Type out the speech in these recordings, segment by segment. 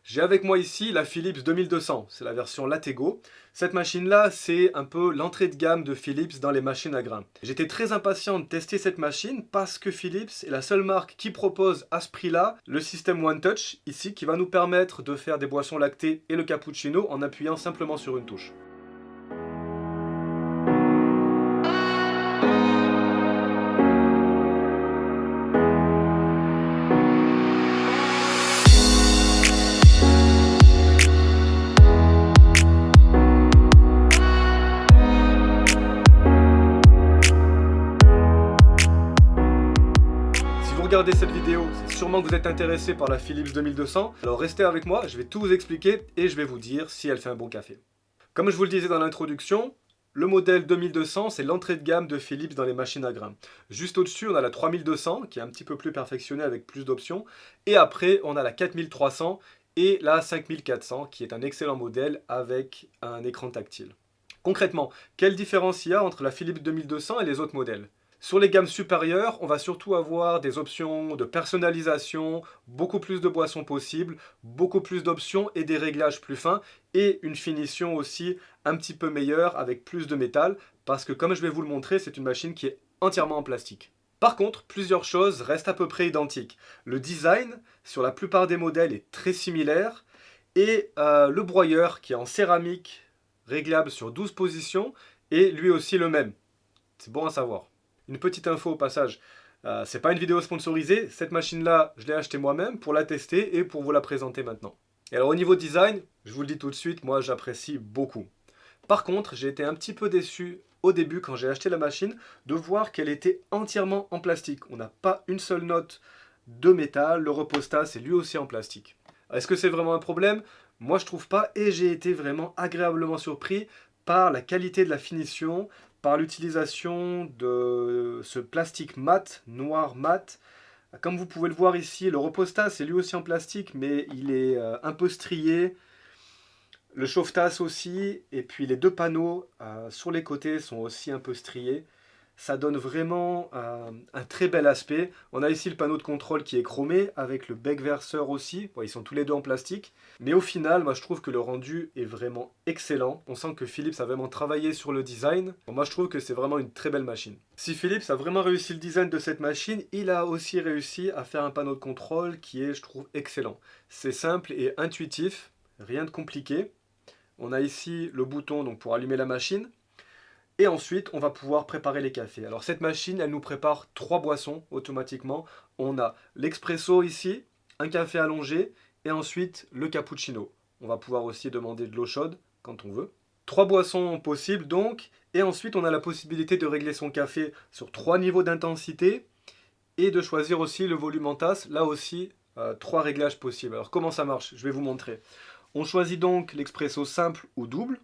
J'ai avec moi ici la Philips 2200, c'est la version Latego. Cette machine-là, c'est un peu l'entrée de gamme de Philips dans les machines à grains. J'étais très impatient de tester cette machine parce que Philips est la seule marque qui propose à ce prix-là le système One Touch, ici, qui va nous permettre de faire des boissons lactées et le cappuccino en appuyant simplement sur une touche. Si vous regardez cette vidéo, c'est sûrement que vous êtes intéressé par la Philips 2200. Alors restez avec moi, je vais tout vous expliquer et je vais vous dire si elle fait un bon café. Comme je vous le disais dans l'introduction, le modèle 2200, c'est l'entrée de gamme de Philips dans les machines à grains. Juste au-dessus, on a la 3200, qui est un petit peu plus perfectionnée avec plus d'options. Et après, on a la 4300 et la 5400, qui est un excellent modèle avec un écran tactile. Concrètement, quelle différence il y a entre la Philips 2200 et les autres modèles? Sur les gammes supérieures, on va surtout avoir des options de personnalisation, beaucoup plus de boissons possibles, beaucoup plus d'options et des réglages plus fins et une finition aussi un petit peu meilleure avec plus de métal parce que comme je vais vous le montrer, c'est une machine qui est entièrement en plastique. Par contre, plusieurs choses restent à peu près identiques. Le design, sur la plupart des modèles, est très similaire et le broyeur qui est en céramique réglable sur 12 positions est lui aussi le même. C'est bon à savoir. Une petite info au passage, c'est pas une vidéo sponsorisée, cette machine-là, je l'ai achetée moi-même pour la tester et pour vous la présenter maintenant. Et alors au niveau design, je vous le dis tout de suite, moi j'apprécie beaucoup. Par contre, j'ai été un petit peu déçu au début quand j'ai acheté la machine de voir qu'elle était entièrement en plastique. On n'a pas une seule note de métal, le repostat c'est lui aussi en plastique. Est-ce que c'est vraiment un problème? Moi je trouve pas et j'ai été vraiment agréablement surpris par la qualité de la finition, par l'utilisation de ce plastique mat, noir mat. Comme vous pouvez le voir ici, le repostat c'est lui aussi en plastique mais il est un peu strié. Le chauffe-tasse aussi, et puis les deux panneaux sur les côtés sont aussi un peu striés. Ça donne vraiment un très bel aspect. On a ici le panneau de contrôle qui est chromé, avec le bec verseur aussi. Bon, ils sont tous les deux en plastique. Mais au final, moi je trouve que le rendu est vraiment excellent. On sent que Philips a vraiment travaillé sur le design. Bon, moi je trouve que c'est vraiment une très belle machine. Si Philips a vraiment réussi le design de cette machine, il a aussi réussi à faire un panneau de contrôle qui est, je trouve, excellent. C'est simple et intuitif, rien de compliqué. On a ici le bouton donc, pour allumer la machine. Et ensuite, on va pouvoir préparer les cafés. Alors cette machine, elle nous prépare 3 boissons automatiquement. On a l'expresso ici, un café allongé et ensuite le cappuccino. On va pouvoir aussi demander de l'eau chaude quand on veut. 3 boissons possibles donc. Et ensuite, on a la possibilité de régler son café sur 3 niveaux d'intensité et de choisir aussi le volume en tasse. Là aussi, 3 réglages possibles. Alors comment ça marche? Je vais vous montrer. On choisit donc l'expresso simple ou double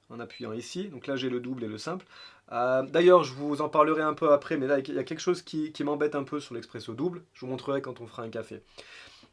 en appuyant ici. Donc là, j'ai le double et le simple. D'ailleurs, je vous en parlerai un peu après, mais là, il y a quelque chose qui m'embête un peu sur l'expresso double. Je vous montrerai quand on fera un café.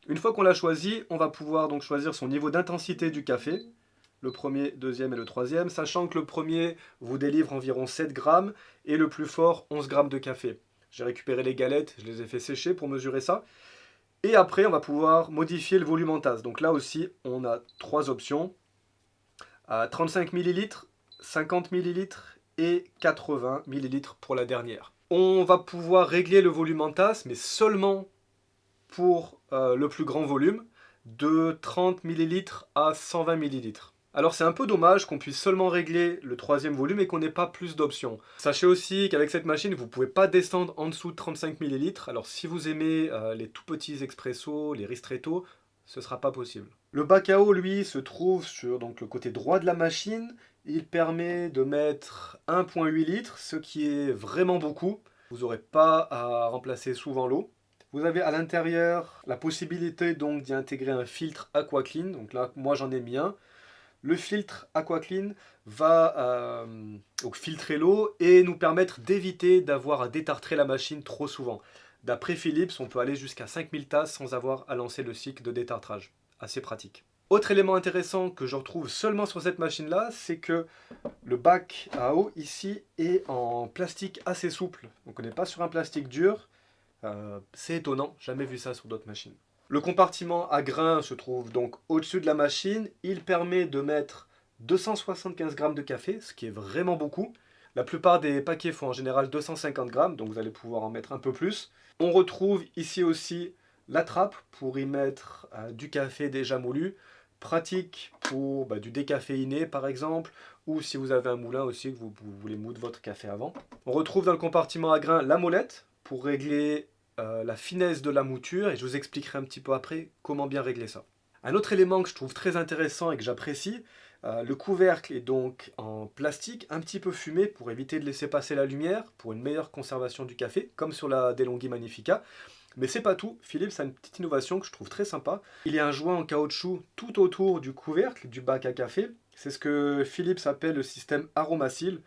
Une fois qu'on l'a choisi, on va pouvoir donc choisir son niveau d'intensité du café. Le premier, deuxième et le troisième, sachant que le premier vous délivre environ 7 grammes et le plus fort 11 grammes de café. J'ai récupéré les galettes, je les ai fait sécher pour mesurer ça. Et après, on va pouvoir modifier le volume en tasse. Donc là aussi, on a 3 options. 35 ml, 50 ml et 80 ml pour la dernière. On va pouvoir régler le volume en tasse, mais seulement pour le plus grand volume, de 30 ml à 120 ml. Alors c'est un peu dommage qu'on puisse seulement régler le troisième volume et qu'on n'ait pas plus d'options. Sachez aussi qu'avec cette machine, vous ne pouvez pas descendre en dessous de 35 ml. Alors si vous aimez les tout petits expressos, les ristretto, ce ne sera pas possible. Le bac à eau, lui, se trouve sur donc, le côté droit de la machine. Il permet de mettre 1,8 litres, ce qui est vraiment beaucoup. Vous n'aurez pas à remplacer souvent l'eau. Vous avez à l'intérieur la possibilité donc d'y intégrer un filtre AquaClean. Donc là, moi j'en ai mis un. Le filtre AquaClean va donc filtrer l'eau et nous permettre d'éviter d'avoir à détartrer la machine trop souvent. D'après Philips, on peut aller jusqu'à 5000 tasses sans avoir à lancer le cycle de détartrage. Assez pratique. Autre élément intéressant que je retrouve seulement sur cette machine-là, c'est que le bac à eau ici est en plastique assez souple. Donc on n'est pas sur un plastique dur. C'est étonnant, jamais vu ça sur d'autres machines. Le compartiment à grains se trouve donc au-dessus de la machine. Il permet de mettre 275 grammes de café, ce qui est vraiment beaucoup. La plupart des paquets font en général 250 grammes, donc vous allez pouvoir en mettre un peu plus. On retrouve ici aussi la trappe pour y mettre du café déjà moulu. Pratique pour du décaféiné par exemple, ou si vous avez un moulin aussi que vous voulez moudre votre café avant. On retrouve dans le compartiment à grains la molette pour régler la finesse de la mouture, et je vous expliquerai un petit peu après comment bien régler ça. Un autre élément que je trouve très intéressant et que j'apprécie, le couvercle est donc en plastique un petit peu fumé pour éviter de laisser passer la lumière, pour une meilleure conservation du café, comme sur la DeLonghi Magnifica. Mais c'est pas tout, Philips a une petite innovation que je trouve très sympa. Il y a un joint en caoutchouc tout autour du couvercle du bac à café. C'est ce que Philips appelle le système Aromasil.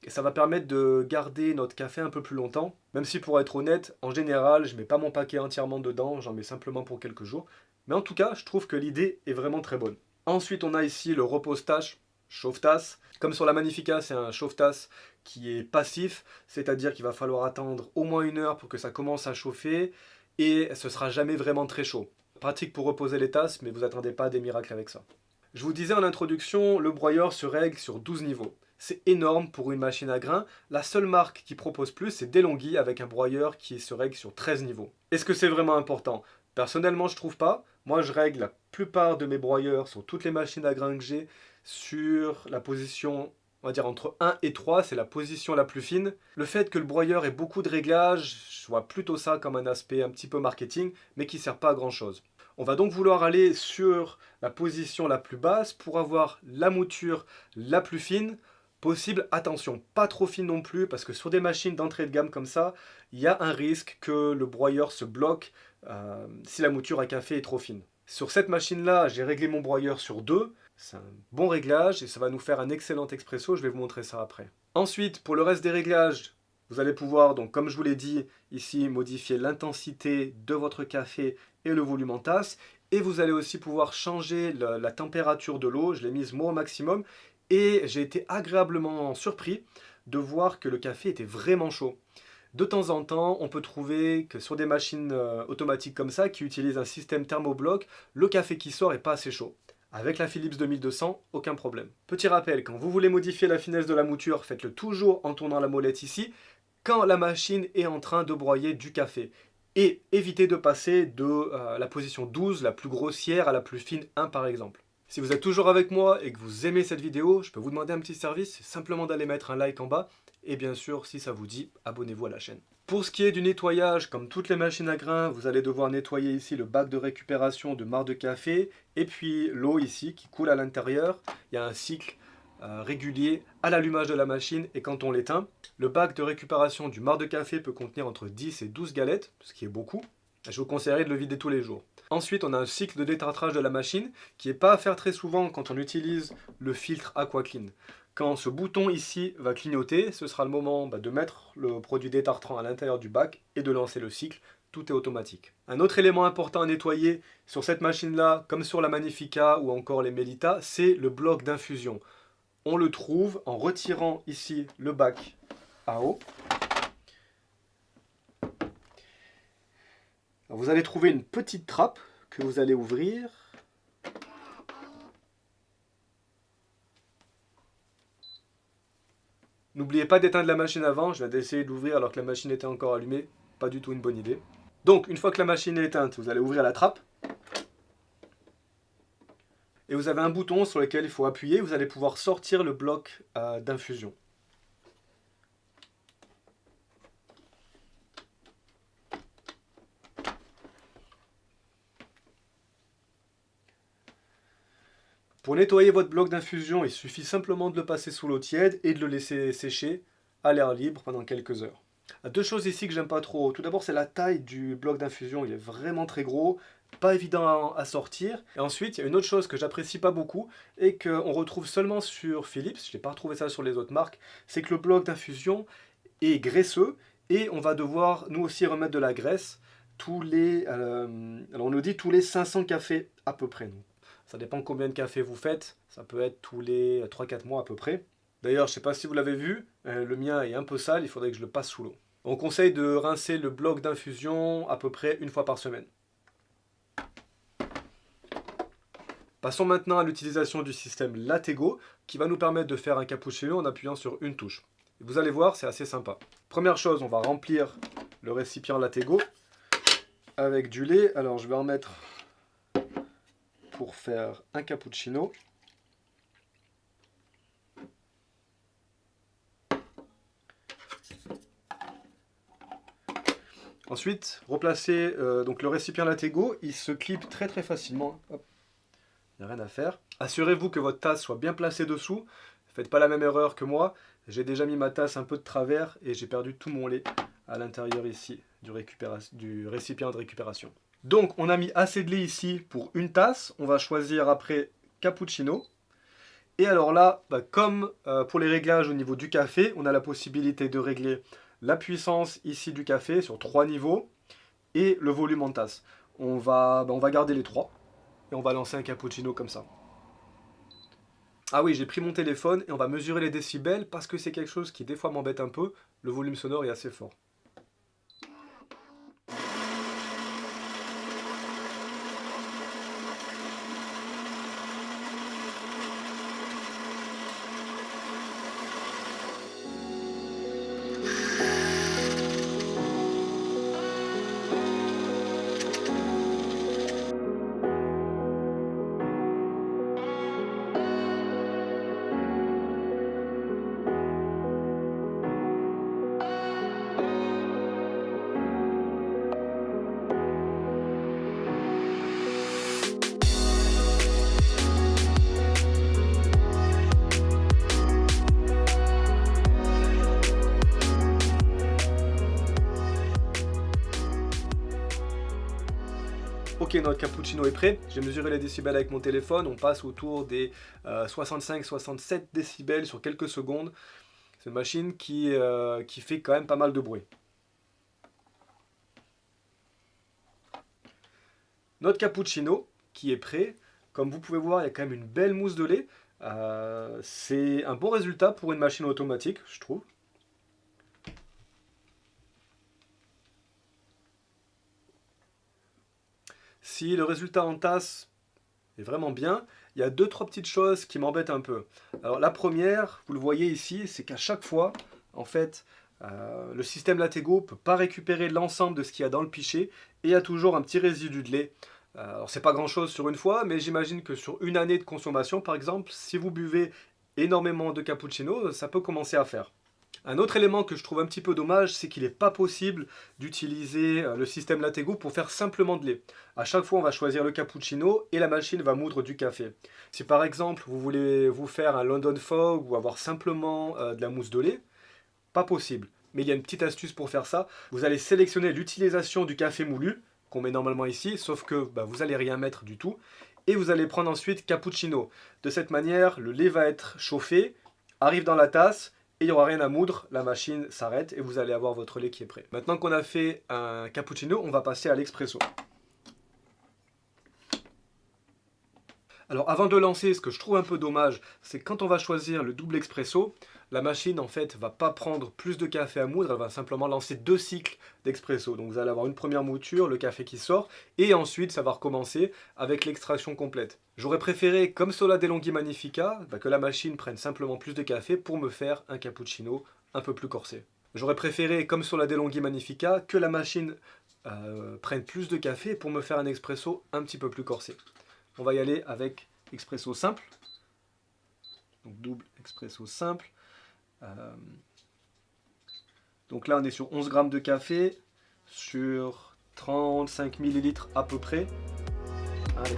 Et ça va permettre de garder notre café un peu plus longtemps. Même si pour être honnête, en général, je mets pas mon paquet entièrement dedans, j'en mets simplement pour quelques jours. Mais en tout cas, je trouve que l'idée est vraiment très bonne. Ensuite, on a ici le repose-tasse, chauffe-tasse. Comme sur la Magnifica, c'est un chauffe-tasse qui est passif, c'est-à-dire qu'il va falloir attendre au moins 1 heure pour que ça commence à chauffer, et ce sera jamais vraiment très chaud. Pratique pour reposer les tasses, mais vous attendez pas à des miracles avec ça. Je vous disais en introduction, le broyeur se règle sur 12 niveaux. C'est énorme pour une machine à grains. La seule marque qui propose plus, c'est DeLonghi avec un broyeur qui se règle sur 13 niveaux. Est-ce que c'est vraiment important? Personnellement, je trouve pas. Moi, je règle la plupart de mes broyeurs sur toutes les machines à grains que j'ai sur la position, on va dire entre 1 et 3, c'est la position la plus fine. Le fait que le broyeur ait beaucoup de réglages, je vois plutôt ça comme un aspect un petit peu marketing, mais qui ne sert pas à grand chose. On va donc vouloir aller sur la position la plus basse pour avoir la mouture la plus fine possible. Attention, pas trop fine non plus, parce que sur des machines d'entrée de gamme comme ça, il y a un risque que le broyeur se bloque si la mouture à café est trop fine. Sur cette machine-là, j'ai réglé mon broyeur sur 2. C'est un bon réglage et ça va nous faire un excellent expresso. Je vais vous montrer ça après. Ensuite, pour le reste des réglages, vous allez pouvoir, donc comme je vous l'ai dit, ici modifier l'intensité de votre café et le volume en tasse. Et vous allez aussi pouvoir changer la température de l'eau. Je l'ai mise moi au maximum. Et j'ai été agréablement surpris de voir que le café était vraiment chaud. De temps en temps, on peut trouver que sur des machines automatiques comme ça, qui utilisent un système thermobloc, le café qui sort est pas assez chaud. Avec la Philips 2200, aucun problème. Petit rappel, quand vous voulez modifier la finesse de la mouture, faites-le toujours en tournant la molette ici, quand la machine est en train de broyer du café. Et évitez de passer de la position 12, la plus grossière, à la plus fine, 1 par exemple. Si vous êtes toujours avec moi et que vous aimez cette vidéo, je peux vous demander un petit service, c'est simplement d'aller mettre un like en bas. Et bien sûr, si ça vous dit, abonnez-vous à la chaîne. Pour ce qui est du nettoyage, comme toutes les machines à grains, vous allez devoir nettoyer ici le bac de récupération de marc de café et puis l'eau ici qui coule à l'intérieur. Il y a un cycle régulier à l'allumage de la machine et quand on l'éteint. Le bac de récupération du marc de café peut contenir entre 10 et 12 galettes, ce qui est beaucoup. Je vous conseillerais de le vider tous les jours. Ensuite, on a un cycle de détartrage de la machine qui n'est pas à faire très souvent quand on utilise le filtre AquaClean. Quand ce bouton ici va clignoter, ce sera le moment de mettre le produit détartrant à l'intérieur du bac et de lancer le cycle. Tout est automatique. Un autre élément important à nettoyer sur cette machine-là, comme sur la Magnifica ou encore les Melita, c'est le bloc d'infusion. On le trouve en retirant ici le bac à eau. Vous allez trouver une petite trappe que vous allez ouvrir. N'oubliez pas d'éteindre la machine avant, je viens d'essayer d'ouvrir alors que la machine était encore allumée. Pas du tout une bonne idée. Donc, une fois que la machine est éteinte, vous allez ouvrir la trappe. Et vous avez un bouton sur lequel il faut appuyer, vous allez pouvoir sortir le bloc d'infusion. Pour nettoyer votre bloc d'infusion, il suffit simplement de le passer sous l'eau tiède et de le laisser sécher à l'air libre pendant quelques heures. Deux choses ici que j'aime pas trop. Tout d'abord, c'est la taille du bloc d'infusion. Il est vraiment très gros, pas évident à sortir. Et ensuite, il y a une autre chose que j'apprécie pas beaucoup et qu'on retrouve seulement sur Philips, je n'ai pas retrouvé ça sur les autres marques, c'est que le bloc d'infusion est graisseux et on va devoir nous aussi remettre de la graisse alors on nous dit tous les 500 cafés à peu près. Ça dépend combien de cafés vous faites, ça peut être tous les 3-4 mois à peu près. D'ailleurs, je ne sais pas si vous l'avez vu, le mien est un peu sale, il faudrait que je le passe sous l'eau. On conseille de rincer le bloc d'infusion à peu près 1 fois par semaine. Passons maintenant à l'utilisation du système Latego, qui va nous permettre de faire un cappuccino en appuyant sur une touche. Vous allez voir, c'est assez sympa. Première chose, on va remplir le récipient Latego avec du lait. Alors je vais en mettre pour faire un cappuccino. Ensuite, replacer donc le récipient Latego, il se clip très facilement. Hop. Il n'y a rien à faire. Assurez-vous que votre tasse soit bien placée dessous. Faites pas la même erreur que moi. J'ai déjà mis ma tasse un peu de travers et j'ai perdu tout mon lait à l'intérieur ici du récipient de récupération. Donc on a mis assez de lait ici pour une tasse. On va choisir après cappuccino. Et alors là, comme pour les réglages au niveau du café, on a la possibilité de régler la puissance ici du café sur 3 niveaux et le volume en tasse. On va garder les 3 et on va lancer un cappuccino comme ça. Ah oui, j'ai pris mon téléphone et on va mesurer les décibels parce que c'est quelque chose qui des fois m'embête un peu. Le volume sonore est assez fort. Ok, notre cappuccino est prêt. J'ai mesuré les décibels avec mon téléphone. On passe autour des 65-67 décibels sur quelques secondes. C'est une machine qui fait quand même pas mal de bruit. Notre cappuccino qui est prêt. Comme vous pouvez voir, il y a quand même une belle mousse de lait. C'est un bon résultat pour une machine automatique, je trouve. Si le résultat en tasse est vraiment bien, il y a 2-3 petites choses qui m'embêtent un peu. Alors la première, vous le voyez ici, c'est qu'à chaque fois, en fait, le système Latego ne peut pas récupérer l'ensemble de ce qu'il y a dans le pichet et il y a toujours un petit résidu de lait. Alors c'est pas grand chose sur une fois, mais j'imagine que sur une année de consommation, par exemple, si vous buvez énormément de cappuccino, ça peut commencer à faire. Un autre élément que je trouve un petit peu dommage, c'est qu'il n'est pas possible d'utiliser le système Latego pour faire simplement de lait. À chaque fois, on va choisir le cappuccino et la machine va moudre du café. Si par exemple, vous voulez vous faire un London Fog ou avoir simplement de la mousse de lait, pas possible. Mais il y a une petite astuce pour faire ça. Vous allez sélectionner l'utilisation du café moulu, qu'on met normalement ici, sauf que vous n'allez rien mettre du tout. Et vous allez prendre ensuite cappuccino. De cette manière, le lait va être chauffé, arrive dans la tasse, et il n'y aura rien à moudre, la machine s'arrête et vous allez avoir votre lait qui est prêt. Maintenant qu'on a fait un cappuccino, on va passer à l'expresso. Alors avant de lancer, ce que je trouve un peu dommage, c'est que quand on va choisir le double expresso, la machine en fait va pas prendre plus de café à moudre, elle va simplement lancer 2 cycles d'expresso. Donc vous allez avoir une première mouture, le café qui sort, et ensuite ça va recommencer avec l'extraction complète. J'aurais préféré, comme Sola DeLonghi Magnifica, que la machine prenne simplement plus de café pour me faire un cappuccino un peu plus corsé. J'aurais préféré, comme Sola DeLonghi Magnifica, que la machine prenne plus de café pour me faire un expresso un petit peu plus corsé. On va y aller avec expresso simple, donc double expresso simple. Donc là on est sur 11 grammes de café, sur 35 millilitres à peu près. Allez.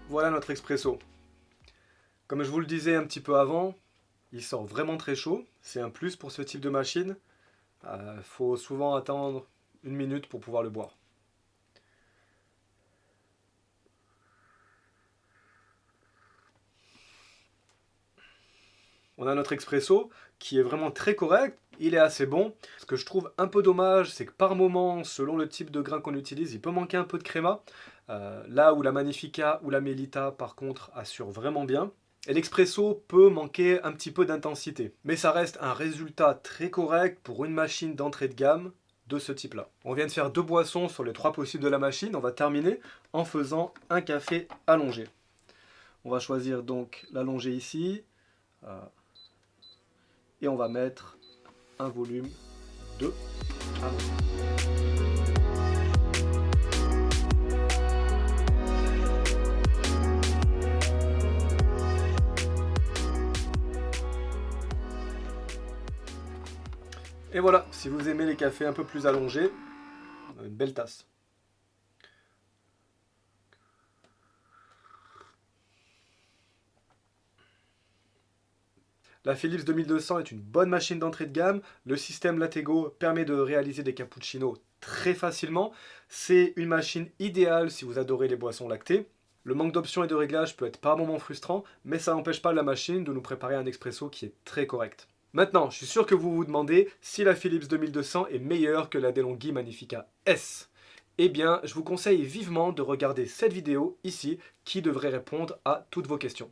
Voilà notre expresso. Comme je vous le disais un petit peu avant, il sort vraiment très chaud. C'est un plus pour ce type de machine. Il faut souvent attendre 1 minute pour pouvoir le boire. On a notre expresso qui est vraiment très correct, il est assez bon. Ce que je trouve un peu dommage, c'est que par moment, selon le type de grain qu'on utilise, il peut manquer un peu de créma. Là où la Magnifica ou la Melita, par contre, assurent vraiment bien. Et l'expresso peut manquer un petit peu d'intensité. Mais ça reste un résultat très correct pour une machine d'entrée de gamme de ce type-là. On vient de faire 2 boissons sur les 3 possibles de la machine. On va terminer en faisant un café allongé. On va choisir donc l'allongé ici. Et on va mettre un volume de allongé. Et voilà, si vous aimez les cafés un peu plus allongés, on a une belle tasse. La Philips 2200 est une bonne machine d'entrée de gamme. Le système Lattego permet de réaliser des cappuccinos très facilement. C'est une machine idéale si vous adorez les boissons lactées. Le manque d'options et de réglages peut être par moments frustrant, mais ça n'empêche pas la machine de nous préparer un expresso qui est très correct. Maintenant, je suis sûr que vous vous demandez si la Philips 2200 est meilleure que la DeLonghi Magnifica S. Eh bien, je vous conseille vivement de regarder cette vidéo ici qui devrait répondre à toutes vos questions.